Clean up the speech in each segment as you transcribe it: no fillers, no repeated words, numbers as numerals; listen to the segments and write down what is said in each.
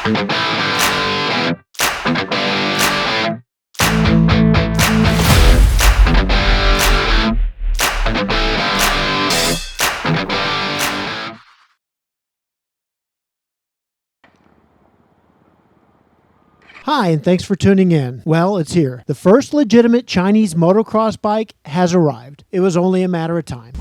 Hi, and thanks for tuning in. Well, it's here. The first legitimate Chinese motocross bike has arrived. It was only a matter of time.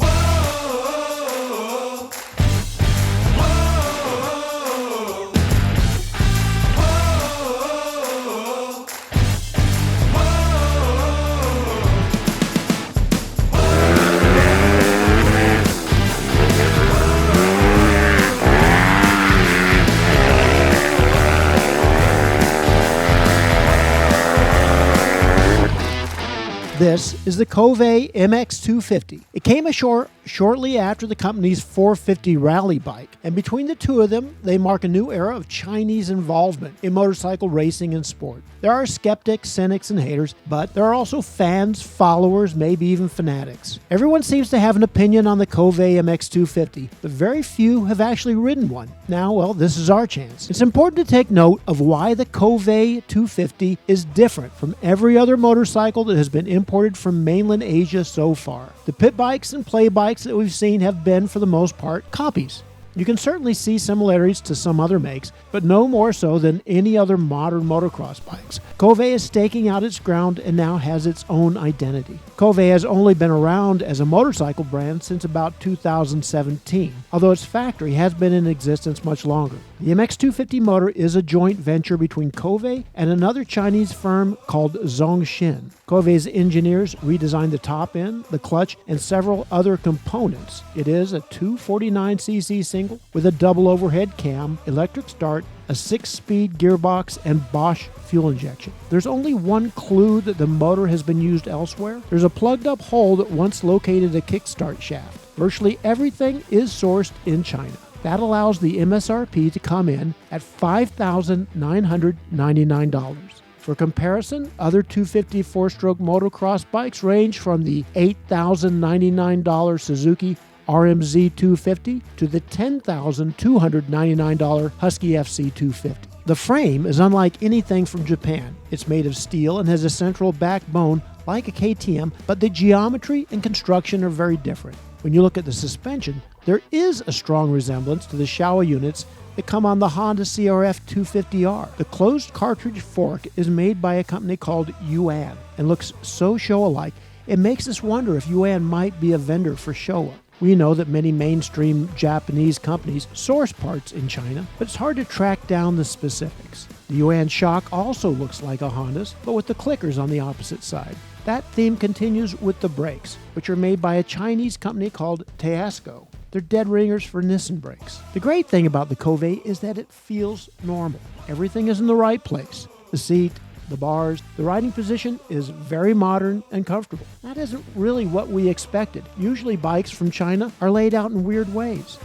This is the Kove MX250. It came ashore shortly after the company's 450 rally bike, and between the two of them, they mark a new era of Chinese involvement in motorcycle racing and sport. There are skeptics, cynics, and haters, but there are also fans, followers, maybe even fanatics. Everyone seems to have an opinion on the Kove MX250, but very few have actually ridden one. Now, well, this is our chance. It's important to take note of why the Kove 250 is different from every other motorcycle that has been imported from mainland Asia so far. The pit bikes and play bikes that we've seen have been, for the most part, copies. You can certainly see similarities to some other makes, but no more so than any other modern motocross bikes. Kove is staking out its ground and now has its own identity. Kove has only been around as a motorcycle brand since about 2017, although its factory has been in existence much longer. The MX250 motor is a joint venture between Kove and another Chinese firm called Zongshen. Kove's engineers redesigned the top end, the clutch, and several other components. It is a 249cc single with a double overhead cam, electric start, a 6-speed gearbox, and Bosch fuel injection. There's only one clue that the motor has been used elsewhere. There's a plugged-up hole that once located a kickstart shaft. Virtually everything is sourced in China. That allows the MSRP to come in at $5,999. For comparison, other 250 four-stroke motocross bikes range from the $8,099 Suzuki RMZ 250 to the $10,299 Husky FC250. The frame is unlike anything from Japan. It's made of steel and has a central backbone like a KTM, but the geometry and construction are very different. When you look at the suspension, there is a strong resemblance to the Showa units that come on the Honda CRF 250R. The closed cartridge fork is made by a company called Yuan and looks so Showa-like, it makes us wonder if Yuan might be a vendor for Showa. We know that many mainstream Japanese companies source parts in China, but it's hard to track down the specifics. The Yuan shock also looks like a Honda's, but with the clickers on the opposite side. That theme continues with the brakes, which are made by a Chinese company called Taisko. They're dead ringers for Nissan brakes. The great thing about the Kove is that it feels normal. Everything is in the right place. The seat, the bars, the riding position is very modern and comfortable. That isn't really what we expected. Usually bikes from China are laid out in weird ways.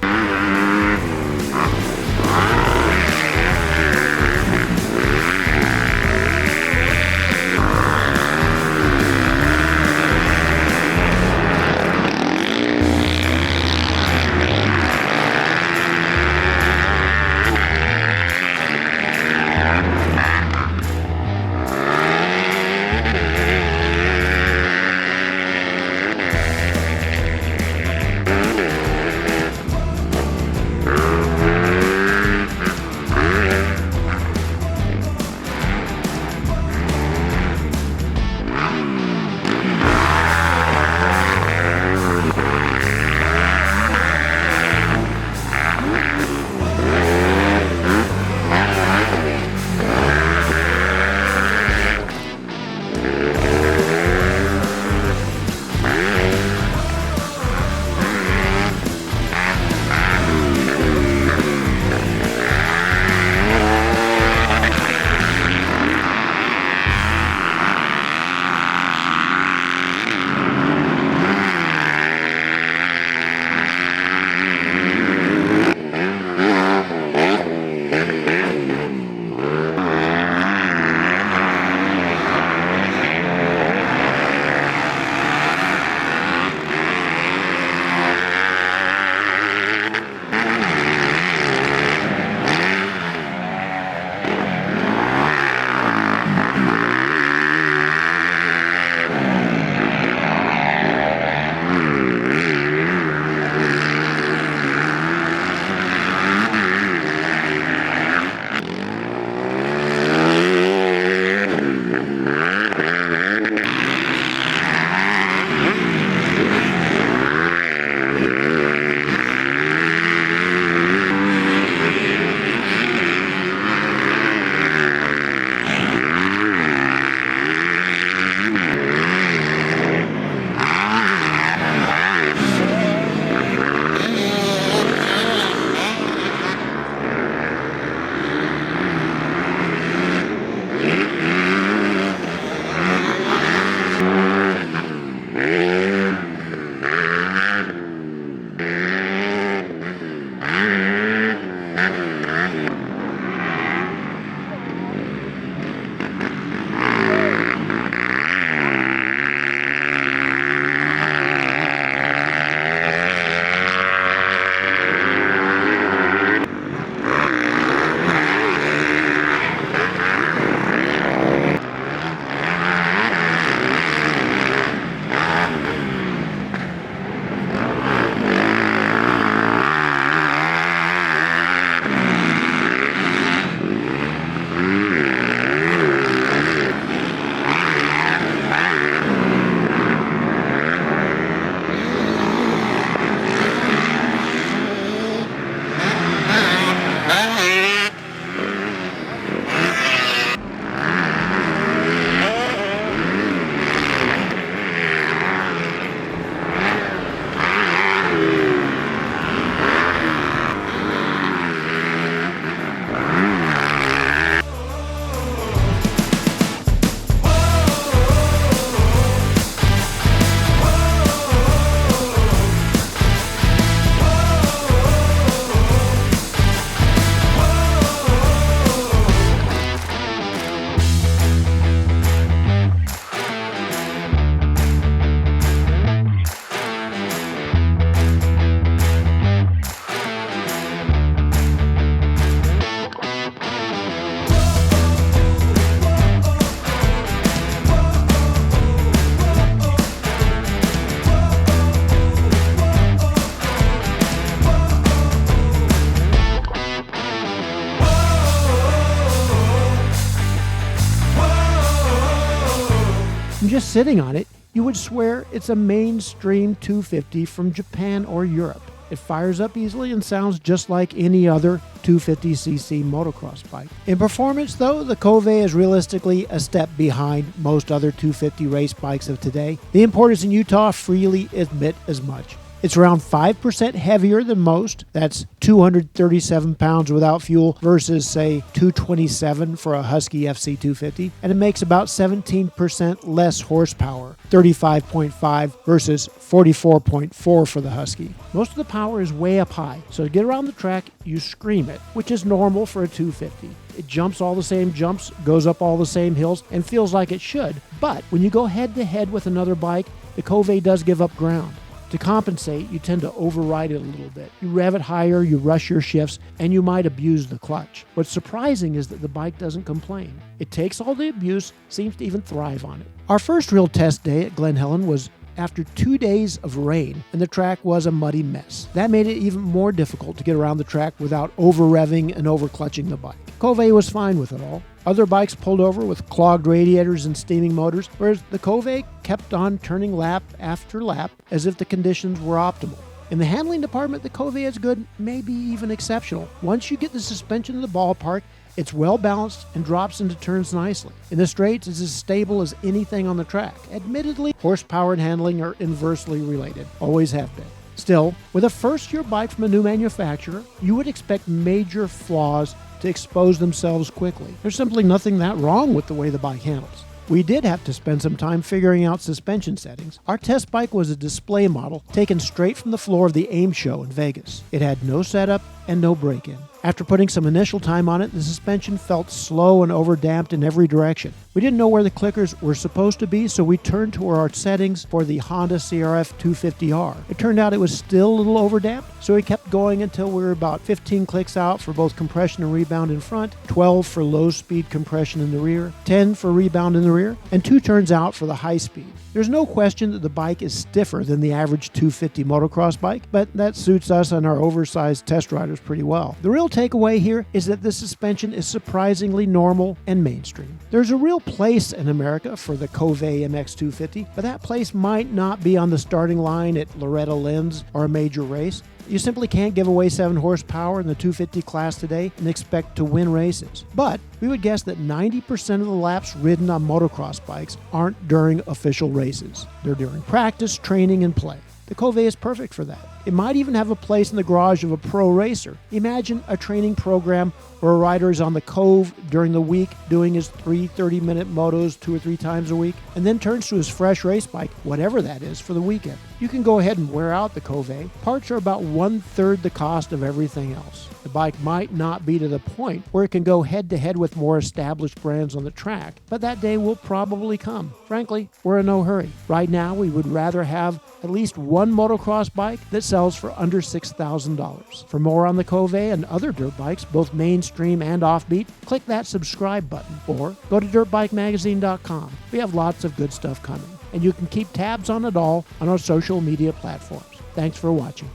Just sitting on it, you would swear it's a mainstream 250 from Japan or Europe. It fires up easily and sounds just like any other 250cc motocross bike. In performance, though, the Kove is realistically a step behind most other 250 race bikes of today. The importers in Utah freely admit as much. It's around 5% heavier than most. That's 237 pounds without fuel versus, say, 227 for a Husky FC250. And it makes about 17% less horsepower, 35.5 versus 44.4 for the Husky. Most of the power is way up high, so to get around the track, you scream it, which is normal for a 250. It jumps all the same jumps, goes up all the same hills, and feels like it should. But when you go head-to-head with another bike, the Kove does give up ground. To compensate, you tend to override it a little bit. You rev it higher, you rush your shifts, and you might abuse the clutch. What's surprising is that the bike doesn't complain. It takes all the abuse, seems to even thrive on it. Our first real test day at Glen Helen was after 2 days of rain, and the track was a muddy mess. That made it even more difficult to get around the track without over-revving and over-clutching the bike. Kove was fine with it all. Other bikes pulled over with clogged radiators and steaming motors, whereas the Kove kept on turning lap after lap as if the conditions were optimal. In the handling department, the Kove is good, maybe even exceptional. Once you get the suspension in the ballpark, it's well balanced and drops into turns nicely. In the straights, it's as stable as anything on the track. Admittedly, horsepower and handling are inversely related, always have been. Still, with a first-year bike from a new manufacturer, you would expect major flaws to expose themselves quickly. There's simply nothing that wrong with the way the bike handles. We did have to spend some time figuring out suspension settings. Our test bike was a display model taken straight from the floor of the AIM show in Vegas. It had no setup and no break-in. After putting some initial time on it, the suspension felt slow and overdamped in every direction. We didn't know where the clickers were supposed to be, so we turned to our settings for the Honda CRF 250R. It turned out it was still a little overdamped, so we kept going until we were about 15 clicks out for both compression and rebound in front, 12 for low-speed compression in the rear, 10 for rebound in the rear, and 2 turns out for the high speed. There's no question that the bike is stiffer than the average 250 motocross bike, but that suits us and our oversized test riders pretty well. The real takeaway here is that the suspension is surprisingly normal and mainstream. There's a real place in America for the Kove MX250, but that place might not be on the starting line at Loretta Lynn's or a major race. You simply can't give away 7 horsepower in the 250 class today and expect to win races. But we would guess that 90% of the laps ridden on motocross bikes aren't during official races. They're during practice, training, and play. The Kove is perfect for that. It might even have a place in the garage of a pro racer. Imagine a training program where a rider is on the Kove during the week doing his 3 30-minute motos 2 or 3 times a week, and then turns to his fresh race bike, whatever that is, for the weekend. You can go ahead and wear out the Kove. Parts are about 1/3 the cost of everything else. The bike might not be to the point where it can go head-to-head with more established brands on the track, but that day will probably come. Frankly, we're in no hurry. Right now, we would rather have at least one motocross bike that sells for under $6,000. For more on the Kove and other dirt bikes, both mainstream and offbeat, click that subscribe button or go to dirtbikemagazine.com. We have lots of good stuff coming, and you can keep tabs on it all on our social media platforms. Thanks for watching.